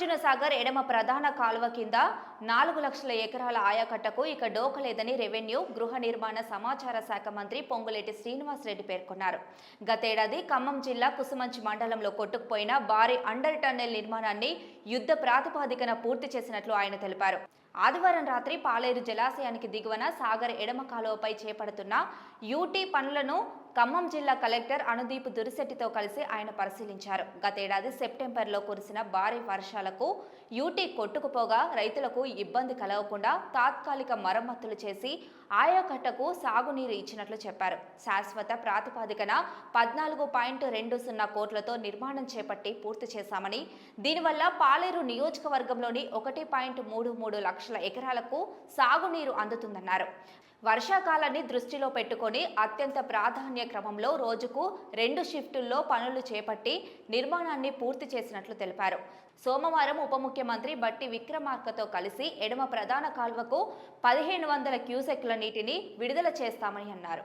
నాగార్జున సాగర్ ఎడమ ప్రధాన కాలువ కింద 4 లక్షల ఎకరాల ఆయకట్టకు ఇక డోకలేదని రెవెన్యూ, గృహ నిర్మాణ, సమాచార శాఖ మంత్రి పొంగులేటి శ్రీనివాసరెడ్డి పేర్కొన్నారు. గతేడాది ఖమ్మం జిల్లా కుసుమంచి మండలంలో కొట్టుకుపోయిన భారీ అండర్ టన్నెల్ నిర్మాణాన్ని యుద్ధ ప్రాతిపదికన పూర్తి చేసినట్లు ఆయన తెలిపారు. ఆదివారం రాత్రి పాలేరు జలాశయానికి దిగువన సాగర్ ఎడమ కాలువపై చేపడుతున్న యూటీ పనులను ఖమ్మం జిల్లా కలెక్టర్ అనుదీప్ దురిశెట్టితో కలిసి ఆయన పరిశీలించారు. గతేడాది సెప్టెంబర్లో కురిసిన భారీ వర్షాలకు యూటీ కొట్టుకుపోగా రైతులకు ఇబ్బంది కలగకుండా తాత్కాలిక మరమ్మతులు చేసి ఆయకట్టకు సాగునీరు ఇచ్చినట్లు చెప్పారు. శాశ్వత ప్రాతిపదికన 14.20 కోట్లతో నిర్మాణం చేపట్టి పూర్తి చేశామని, దీనివల్ల పాలేరు నియోజకవర్గంలోని 1.33 లక్షల ఎకరాలకు సాగునీరు అందుతుందన్నారు. వర్షాకాలాన్ని దృష్టిలో పెట్టుకొని అత్యంత ప్రాధాన్య క్రమంలో రోజుకు 2 షిఫ్టుల్లో పనులు చేపట్టి నిర్మాణాన్ని పూర్తి చేసినట్లు తెలిపారు. సోమవారం ఉప ముఖ్యమంత్రి బట్టి విక్రమార్కతో కలిసి ఎడమ ప్రధాన కాల్వకు 1500 క్యూసెక్ల నీటిని విడుదల చేస్తామని అన్నారు.